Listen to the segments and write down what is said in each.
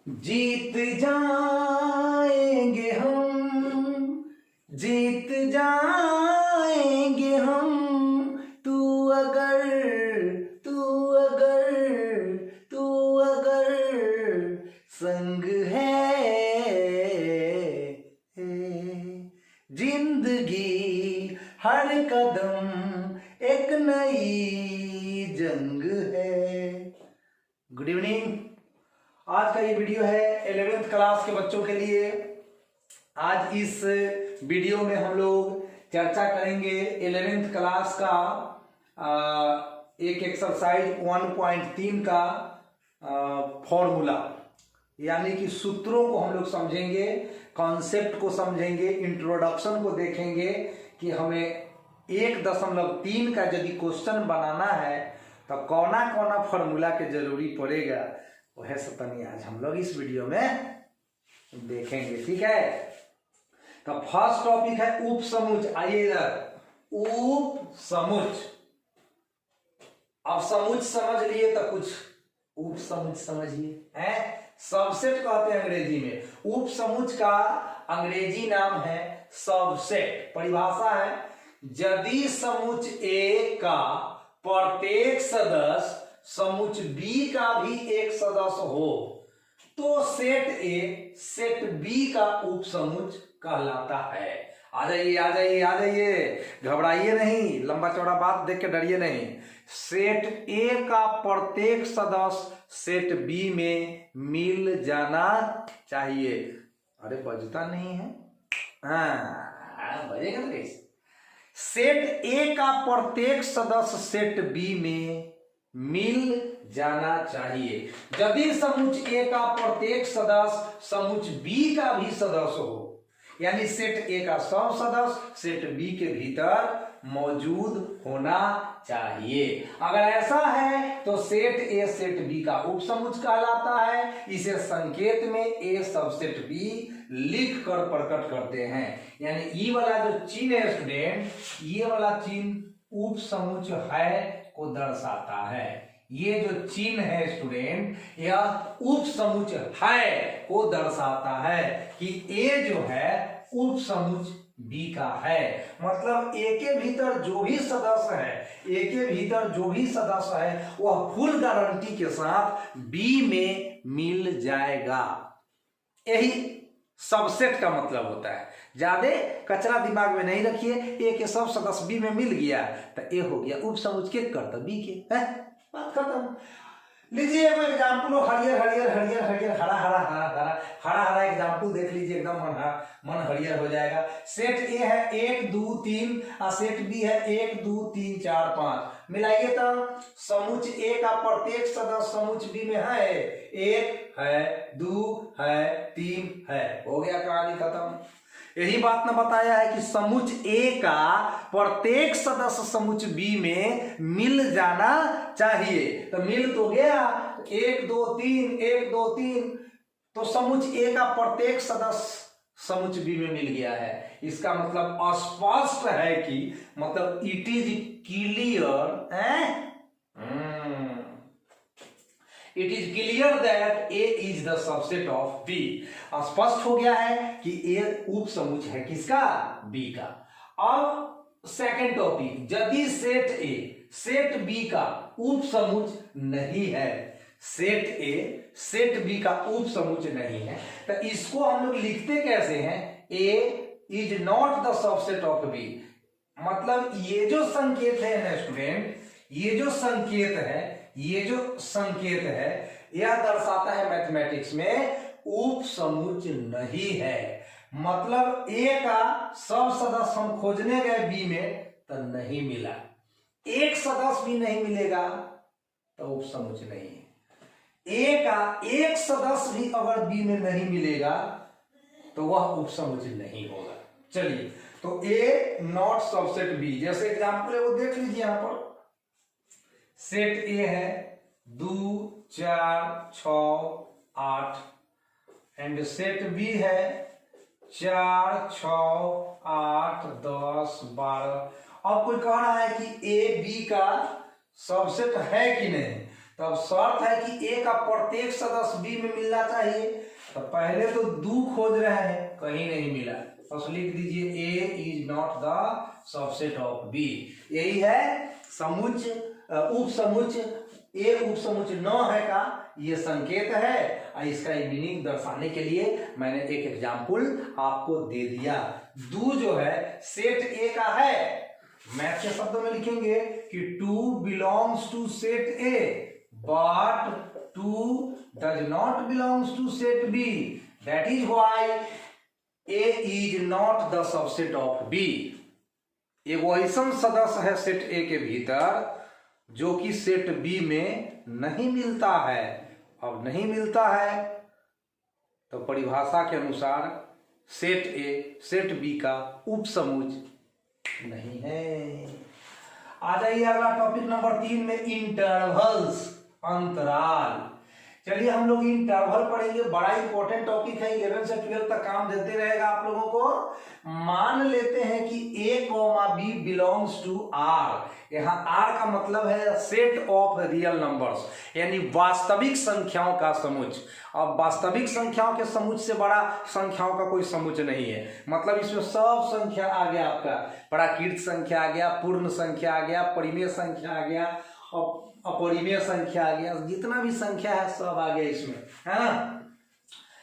जीत जाएंगे हम, जीत जाएंगे हम, तू अगर तू अगर तू अगर संग है। जिंदगी हर कदम एक नई जंग है। Good evening. आज का ये वीडियो है 11th क्लास के बच्चों के लिए। आज इस वीडियो में हम लोग चर्चा करेंगे 11th क्लास का एक एक्सरसाइज 1.3 का फॉर्मूला, यानी कि सूत्रों को हम लोग समझेंगे, कॉन्सेप्ट को समझेंगे, इंट्रोडक्शन को देखेंगे कि हमें 1.3 का यदि क्वेश्चन बनाना है तो कौना कौना फॉर्मूला के जरूरी पड़ेगा, वह सतनी आज हम लोग इस वीडियो में देखेंगे। ठीक है, तो फर्स्ट टॉपिक है उपसमुच। आइए इधर, उपसमुच। अब समुच समझ लिए तो कुछ उपसमुच समझिए। हैं, सबसेट कहते हैं अंग्रेजी में। उपसमुच का अंग्रेजी नाम है सबसेट। परिभाषा है, यदि समुच ए का प्रत्येक सदस्य समुच बी का भी एक सदस्य हो तो सेट ए सेट बी का उपसमुच कहलाता है। आ जाइए आ जाइए आ जाइए, घबराइए नहीं, लंबा चौड़ा बात देख के डरिए नहीं। सेट ए का प्रत्येक सदस्य सेट बी में मिल जाना चाहिए। अरे बजता नहीं है, हाँ बजेगा तो कैसे। सेट ए का प्रत्येक सदस्य सेट बी में मिल जाना चाहिए। यदि समुच ए का प्रत्येक सदस्य समुच बी का भी सदस्य हो, यानी सेट ए का सब सदस्य सेट बी के भीतर मौजूद होना चाहिए। अगर ऐसा है तो सेट ए सेट बी का उपसमुच कहलाता है। इसे संकेत में ए सबसेट बी लिख कर प्रकट करते हैं। यानी ई वाला जो चिन्ह है स्टूडेंट, ये वाला चिन्ह उपसमुच है को दर्शाता है। ये जो चिन्ह है स्टूडेंट, यह उपसमुच है को दर्शाता है कि ए जो है उपसमुच बी का है। मतलब ए के भीतर जो भी सदस्य है, ए के भीतर जो भी सदस्य है वह फुल गारंटी के साथ बी में मिल जाएगा। यही सबसेट का मतलब होता है। ज्यादा कचरा दिमाग में नहीं रखिए। ए के सब सदस्य बी में मिल गया तो ए हो गया उपसमुच के करता बी के, है बात खत्म। लीजिए एक एग्जाम्पल, हरियर हरियर हरियर हरियर हरा हरा हरा हरा हरा हरा एग्जाम्पल देख लीजिए, एकदम मन हरियर हो जाएगा। सेट ए है 1 2 3 और सेट बी है 1 2 3 4 5। मिलाइए तो समुच ए का प्रत्येक सदस्य समुच बी में है, 1 है 2 है 3 है, हो गया कहानी खत्म। यही बात न बताया है कि समुच ए का प्रत्येक सदस्य समुच बी में मिल जाना चाहिए। तो मिल तो गया 1 2 3 1 2 3, तो समुच ए का प्रत्येक सदस्य समुच बी में मिल गया है। इसका मतलब स्पष्ट है कि मतलब it is clear, it is clear that A is the subset of B. स्पष्ट हो गया है कि ए उपसमुच है किसका, बी का। अब सेकंड टॉपिक, यदि सेट ए सेट बी का उपसमुच नहीं है, सेट ए सेट बी का उपसमुच नहीं है, तो इसको हम लोग लिखते कैसे हैं, A is not the subset of B. मतलब ये जो संकेत है ना स्टूडेंट, ये जो संकेत है, ये जो संकेत है यह दर्शाता है मैथमेटिक्स में उपसमुच नहीं है। मतलब ए का सब सदस्य हम खोजने गए बी में तो नहीं मिला, एक सदस्य भी नहीं मिलेगा तो उपसमुच नहीं है। ए का एक सदस्य भी अगर बी में नहीं मिलेगा तो वह उपसमुच नहीं होगा। चलिए, तो ए नॉट सबसेट बी, जैसे एग्जांपल है वो देख लीजिए। यहां पर सेट ए है 2 4 6 8 एंड सेट बी है 4 6 8 10 12। अब कोई कह रहा है कि ए बी का सबसेट है कि नहीं, तो अब शर्त है कि ए का प्रत्येक सदस्य बी में मिलना चाहिए। तो पहले तो दू खोज रहे हैं, कहीं नहीं मिला, बस लिख दीजिए A is not the subset of B. यही है समुच्चय उप समुच्चय, ए उप समुच्चय न है का ये संकेत है। इसका मीनिंग दर्शाने के लिए मैंने एक एग्जाम्पल आपको दे दिया। दू जो है सेट ए का है, मैथ के शब्दों में लिखेंगे कि 2 belongs to set A but 2 does not belongs to set B, that is why A is not the subset of B. एगो ऐसा सदस्य है सेट ए के भीतर जो कि सेट बी में नहीं मिलता है। अब नहीं मिलता है तो परिभाषा के अनुसार सेट ए सेट बी का उपसमुच्चय नहीं है। आ जाइए अगला टॉपिक नंबर 3 में, इंटरवल्स, अंतराल। चलिए हम लोग इंटरवल पढ़ेंगे, बड़ा इंपॉर्टेंट टॉपिक है, 11 से 12 तक काम देते रहेगा आप लोगों को। मान लेते हैं कि a, b belongs to r। यहाँ r का मतलब है सेट ऑफ रियल नंबर्स, यानी वास्तविक संख्याओं का समुच्चय। अब वास्तविक संख्याओं के समुच्चय से बड़ा संख्याओं का कोई समुच्चय नहीं है, मतलब इसमें सब संख्या आ गया, आपका प्राकृत संख्या आ गया, पूर्ण संख्या आ गया, परिमेय संख्या आ गया, अपरिमेय संख्या आ गया, जितना भी संख्या है सब आ गया इसमें, है ना।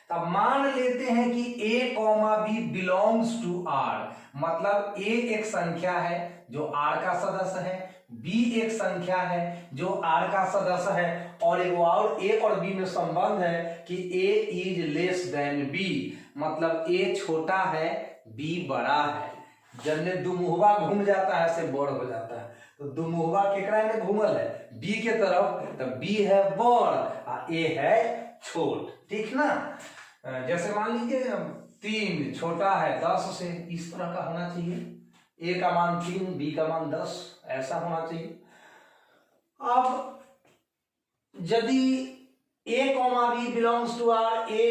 तब मान लेते हैं कि a, b belongs to r, मतलब a एक संख्या है जो r का सदस्य है, b एक संख्या है जो r का सदस्य है, और एक और a और b में संबंध है कि a is less than b, मतलब a छोटा है b बड़ा है। जन्ने दुमुहवा घूम जाता है से बड़ हो जाता है, तो दुमुहवा केकरा में घूमल है, बी के तरफ, तो बी है बड़ और ए है छोट, ठीक ना। जैसे मान लीजिए 3 छोटा है 10 से, इस तरह का होना चाहिए, ए का मान 3 बी का मान 10, ऐसा होना चाहिए। अब यदि a, b belongs to r, a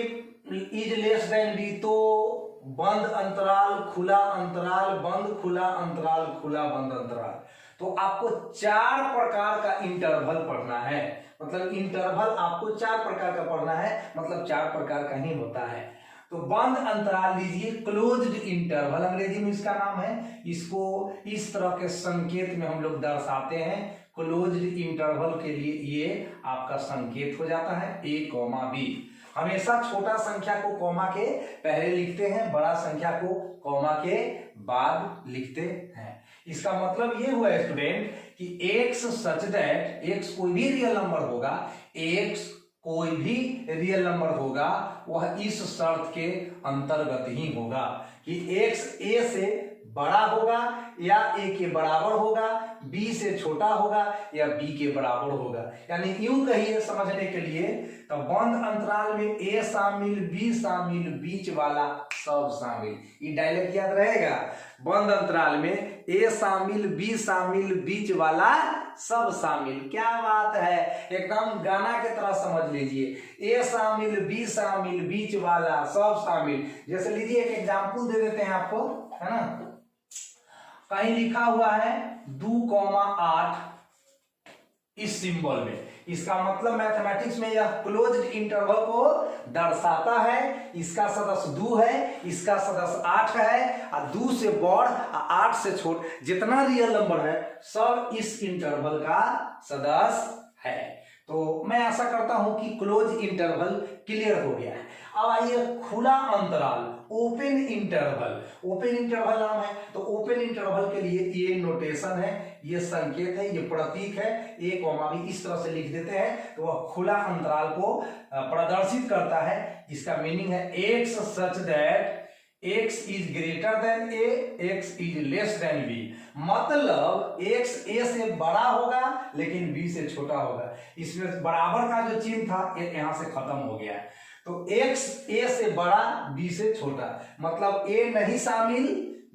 is less than b, तो बंद अंतराल खुला अंतराल बंद खुला अंतराल खुला बंद अंतराल, तो आपको 4 प्रकार का इंटरवल पढ़ना है। मतलब इंटरवल आपको 4 प्रकार का पढ़ना है, मतलब 4 प्रकार का ही होता है। तो बंद अंतराल लीजिए, क्लोज्ड इंटरवल अंग्रेजी में इसका नाम है। इसको इस तरह के संकेत में हम लोग दर्शाते हैं। क्लोज्ड इंटरवल के लिए ये आपका संकेत हो जाता है a, b। हमेशा छोटा संख्या को कॉमा के पहले लिखते हैं, बड़ा संख्या को कॉमा के बाद लिखते हैं। इसका मतलब ये हुआ स्टूडेंट कि x सच दैट, x कोई भी रियल नंबर होगा, x कोई भी रियल नंबर होगा वह इस शर्त के अंतर्गत ही होगा कि x a से बड़ा होगा या a के बराबर होगा, b से छोटा होगा या b के बराबर होगा। यानी यूं कहिए समझने के लिए, तो बंद अंतराल में a शामिल, b शामिल, बीच वाला सब शामिल, ये डायलॉग याद रहेगा। बंद अंतराल में a शामिल, b शामिल, बीच वाला सब शामिल। क्या बात है, एकदम गाना के तरह समझ लीजिए, a शामिल, b शामिल, बीच वाला सब शामिल। जैसे लीजिए एक एग्जाम्पल दे देते हैं आपको, है ना। कहीं लिखा हुआ है 2,8 इस सिंबल में, इसका मतलब मैथमेटिक्स में यह क्लोज्ड इंटरवल को दर्शाता है। इसका सदस्य 2 है, इसका सदस्य 8 है, और 2 से बड़ 8 से छोट जितना रियल नंबर है सब इस इंटरवल का सदस्य है। तो मैं आशा करता हूं कि क्लोज इंटरवल क्लियर हो गया है। अब आइए खुला अंतराल, ओपन इंटरवल। ओपन इंटरवल नाम है, तो ओपन इंटरवल के लिए ये नोटेशन है, ये संकेत है, ये प्रतीक है, a, b इस तरह से लिख देते हैं तो वह खुला अंतराल को प्रदर्शित करता है। इसका मीनिंग है x such that x is greater then a, x is less than b, मतलब x a से बड़ा होगा लेकिन b से छोटा होगा। इसमें बराबर का जो चिन्ह था यहां से खत्म हो गया है, तो x a से बड़ा b से छोटा, मतलब a नहीं शामिल,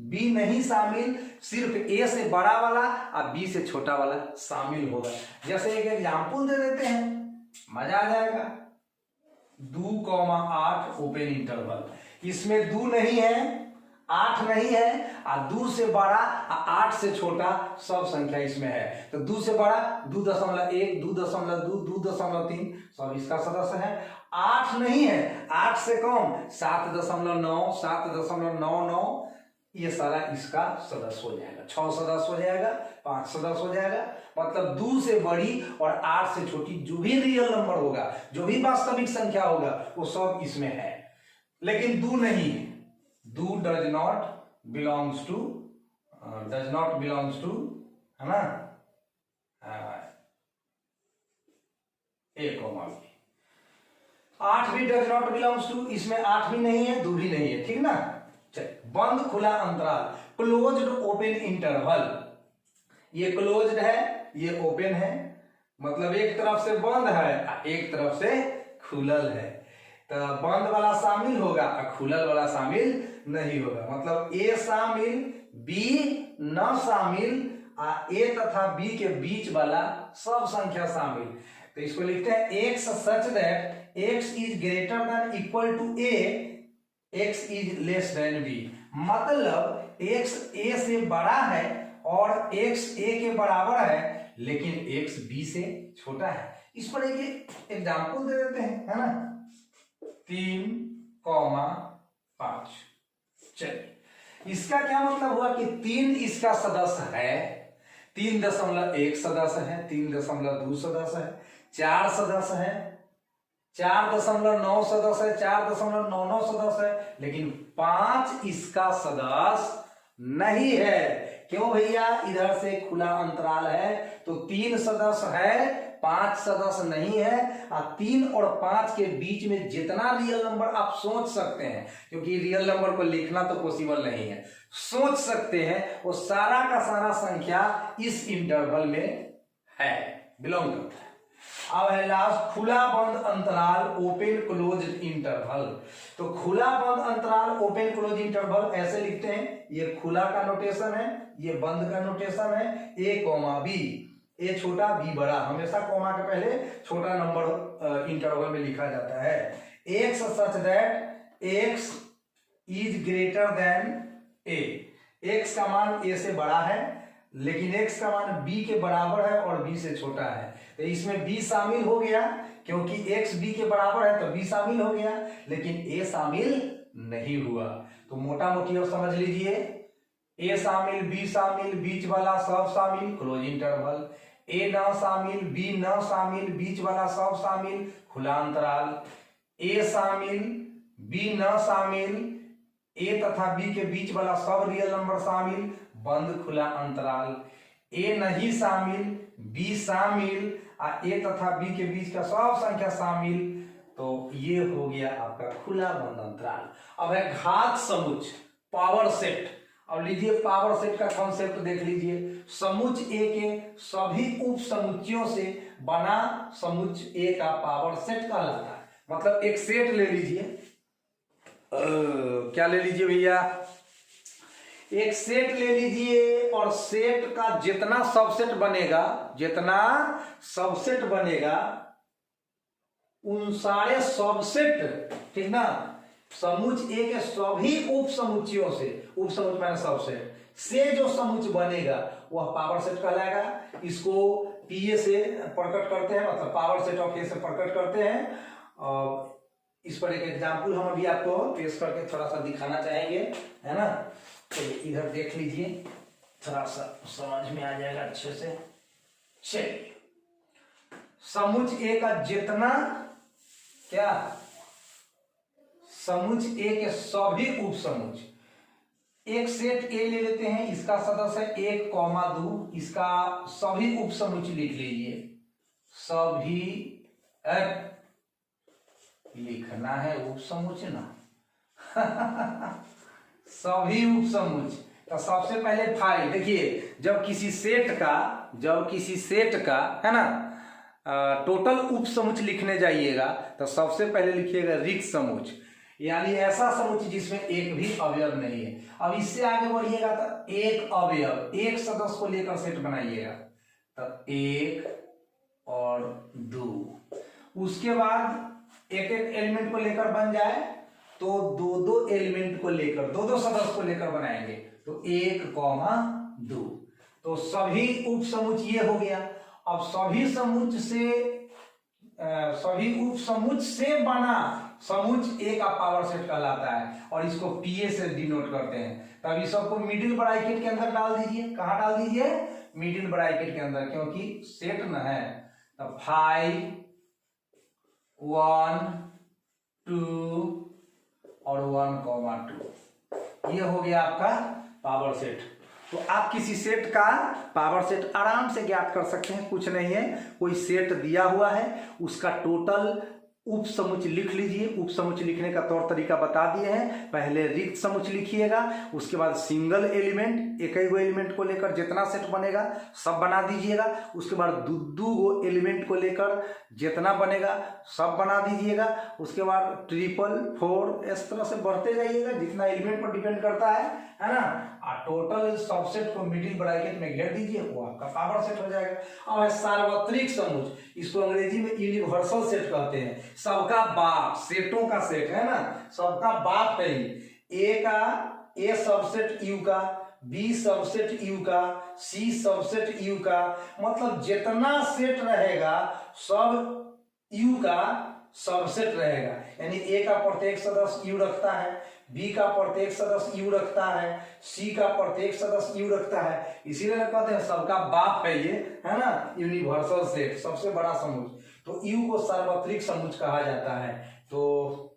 b नहीं शामिल, सिर्फ a से बड़ा वाला और b से छोटा वाला शामिल होगा। जैसे एक एग्जाम्पल दे देते हैं, मजा आ जाएगा। 2,8 ओपन इंटरवल, इसमें 2 नहीं है 8 नहीं है, और 2 से बड़ा 8 से छोटा सब संख्या इसमें है। तो 2 से बड़ा 2.1, 2.2, 2.3 सब इसका सदस्य है। 8 नहीं है, 8 से कम 7.9, 7.99, ये सारा इसका सदस्य हो जाएगा। 6 सदस्य हो जाएगा, 5 सदस्य हो जाएगा। मतलब 2 से बड़ी और 8 से छोटी जो भी रियल नंबर होगा, जो भी वास्तविक संख्या होगा, वो सब इसमें है। लेकिन 2 नहीं है। 2 डज नॉट बिलोंग्स टू, है ना, ए कॉमा बी। 8 भी डज नॉट बिलोंग्स टू, इसमें 8 भी नहीं है, 2 भी नहीं है, ठीक ना। चलिए, बंद खुला अंतराल, क्लोज्ड ओपन इंटरवल। ये क्लोज्ड है, ये ओपन है, मतलब एक तरफ से बंद है, एक तरफ से खुलल है। तो बंद वाला शामिल होगा और खुलल वाला शामिल नहीं होगा। मतलब ए शामिल, बी न शामिल, ए तथा बी के बीच वाला सब संख्या शामिल। तो इसको लिखते हैं x such that x is greater than equal to A, x is less than B. मतलब एक्स ए से बड़ा है और एक्स ए के बराबर है, लेकिन एक्स बी से छोटा है। इस पर एक एग्जाम्पल दे देते हैं, है ना। 3,5। चलिए, इसका क्या मतलब हुआ कि 3 इसका सदस्य है, 3.1 सदस्य है, 3.2 सदस्य है, 4 सदस्य है, 4.9 सदस्य है, 4.99 सदस्य है, लेकिन 5 इसका सदस्य नहीं है। क्यों भैया? इधर से खुला अंतराल है तो 3 सदस्य है, 5 सदस्य नहीं है। और 3 और 5 के बीच में जितना रियल नंबर आप सोच सकते हैं, क्योंकि रियल नंबर को लिखना तो पॉसिबल नहीं है, सोच सकते हैं, वो सारा का सारा संख्या इस इंटरवल में है, बिलोंग करता है। अब है लास्ट खुला बंद अंतराल, ओपन क्लोज इंटरवल। तो खुला बंद अंतराल, ओपन क्लोज इंटरवल ऐसे लिखते हैं। ये खुला का नोटेशन है, ये बंद का नोटेशन है, ए कॉमा बी। ए छोटा बी बड़ा, हमेशा कॉमा के पहले छोटा नंबर इंटरवल में लिखा जाता है। X such that x is greater then A. X का मान ए से बड़ा है, लेकिन एक्स का मान बी के बराबर है और बी से छोटा है। तो इसमें बी शामिल हो गया, क्योंकि एक्स बी के बराबर है तो बी शामिल हो गया, लेकिन ए शामिल नहीं हुआ। तो मोटा मोटी और समझ लीजिए, ए शामिल, बी शामिल, बीच वाला सब शामिल, क्लोज इंटरवल। ए न शामिल, बी न शामिल, बीच वाला सब शामिल, खुला अंतराल। ए शामिल, बी न शामिल, ए तथा बी के बीच वाला सब रियल नंबर शामिल, बंद खुला अंतराल। ए नहीं शामिल, बी शामिल, ए तथा बी के बीच का सब संख्या शामिल। तो ये हो गया आपका खुला बंद अंतराल। अब है घात समुच्च, पावर सेट। अब लीजिए पावर सेट का कॉन्सेप्ट देख लीजिए। समुच्च ए के सभी उप समुच्चयों से बना समुच्च ए का पावर सेट कहलाता है। मतलब एक सेट ले लीजिए, क्या ले लीजिए भैया? एक सेट ले लीजिए, और सेट का जितना सबसेट बनेगा, उन सारे सबसेट, ठीक ना, समुच्च ए के सभी उप समुच्चयों से, उप समुच्च माने सबसेट से जो समुच्च बनेगा वह पावर सेट कहलाएगा। इसको पीए से प्रकट करते हैं, मतलब पावर सेट ऑफ ए से प्रकट करते हैं। और इस पर एक एग्जाम्पल हम अभी आपको पेश करके थोड़ा सा दिखाना चाहेंगे, है ना। तो इधर देख लीजिए, थोड़ा सा समझ में आ जाएगा अच्छे से। चलिए, समुच्च ए का जितना, क्या, समुच्च ए के सभी उप समुच्च, एक सेट ए ले लेते हैं, इसका सदस्य है 1,2, इसका सभी उप समुच्च लिख लीजिए। सभी लिखना है उप समुच्च ना सभी उप समुच्च। तो सबसे पहले फाइल देखिए, जब किसी सेट का है ना टोटल उप समुच्च लिखने जाइएगा तो सबसे पहले लिखिएगा रिक्त समुच्च, यानी ऐसा समुच्च जिसमें एक भी अवयव नहीं है। अब इससे आगे बढ़िएगा तो एक अवयव, एक सदस्य को लेकर सेट बनाइएगा, तो 1 और 2। उसके बाद एक एक एलिमेंट को लेकर बन जाए तो दो दो एलिमेंट को लेकर, दो दो सदस्य को लेकर बनाएंगे। तो 1, 2, तो सभी उप समुच ये हो गया। अब सभी उप समुच से बना समुच ए का पावर सेट कहलाता है और इसको पीए से डिनोट करते हैं। तभी सबको मिडिल ब्रैकेट के अंदर डाल दीजिए। कहां डाल दीजिए? मिडिल ब्रैकेट के अंदर, क्योंकि सेट न है। तो 5, 1, 2 और 1, 2 ये हो गया आपका पावर सेट। तो आप किसी सेट का पावर सेट आराम से ज्ञात कर सकते हैं। कुछ नहीं है, कोई सेट दिया हुआ है, उसका टोटल उप समुच लिख लीजिए। उप समुच लिखने का तौर तरीका बता दिए हैं। पहले रिक्त समुच लिखिएगा, उसके बाद सिंगल एलिमेंट, एक ही गो एलिमेंट को लेकर जितना सेट बनेगा सब बना दीजिएगा। उसके बाद दो गो एलिमेंट को लेकर जितना बनेगा सब बना दीजिएगा। उसके बाद 3, 4 इस तरह से बढ़ते जाइएगा, जितना एलिमेंट पर डिपेंड करता है ना। और टोटल सबसेट को मिडिल ब्रैकेट में घेर दीजिए, वो आपका पावर सेट हो जाएगा। अब है सार्वत्रिक समुच, इसको अंग्रेजी में यूनिवर्सल सेट कहते हैं। सबका बाप, सेटों का सेट है ना, सबका बाप है। ए सबसेट यू का, बी सबसेट यू का, सी सबसेट यू का, मतलब जितना सेट रहेगा सब यू का सबसेट रहेगा। यानी ए का प्रत्येक सदस्य यू रखता है, बी का प्रत्येक सदस्य यू रखता है, सी का प्रत्येक सदस्य यू रखता है। इसीलिए कहते हैं सबका बाप है ये, है ना, यूनिवर्सल सेट, सबसे बड़ा समुच। तो यू को सार्वत्रिक समुच कहा जाता है। तो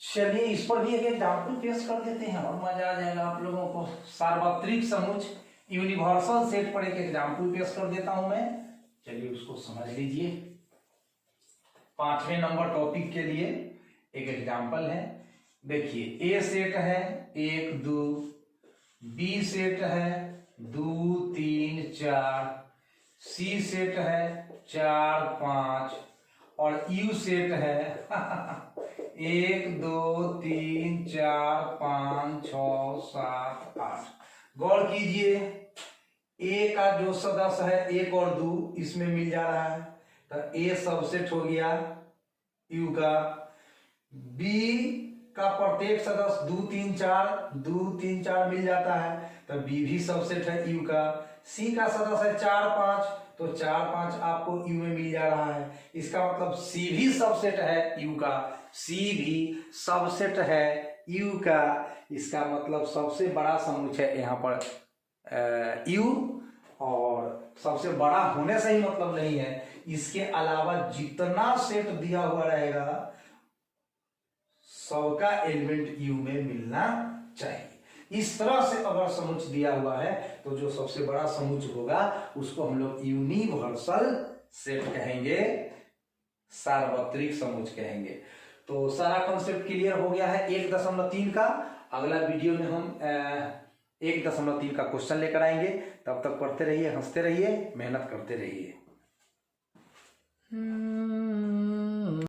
चलिए इस पर भी एक एग्जाम्पल पेश कर देते हैं और मजा आ जाएगा आप लोगों को। सार्वत्रिक समुच यूनिवर्सल सेट पर एक एग्जाम्पल पेश कर देता हूं मैं, चलिए उसको समझ लीजिए। 5वें नंबर टॉपिक के लिए एक एग्जाम्पल है। देखिए, ए सेट है 1, 2, बी सेट है 2, 3, 4, सी सेट है 4, 5 और यू सेट है 1, 2, 3, 4, 5, 6, 7, 8। गौर कीजिए, ए का जो सदस्य है 1 और 2 इसमें मिल जा रहा है, तो ए सबसेट हो गया यू का। बी का प्रत्येक सदस्य 2, 3, 4 मिल जाता है, तो बी भी सबसेट है यू का। सी का सदस्य है 4, 5, तो 4, 5 आपको यू में मिल जा रहा है। इसका मतलब सी भी सबसेट है यू का, सी भी सबसेट है यू का। इसका मतलब सबसे बड़ा समुच है यहाँ पर यू, और सबसे बड़ा होने से ही मतलब नहीं है, इसके अलावा जितना सेट दिया हुआ रहेगा सबका एलिमेंट यू में मिलना चाहिए। इस तरह से अगर समुच दिया हुआ है तो जो सबसे बड़ा समुच होगा उसको हम लोग यूनिवर्सल सेट कहेंगे, सार्वत्रिक समुच कहेंगे। तो सारा कॉन्सेप्ट क्लियर हो गया है 1.3 का। अगला वीडियो में हम 1.3 का क्वेश्चन लेकर आएंगे। तब तक पढ़ते रहिए, हंसते रहिए, मेहनत करते रहिए।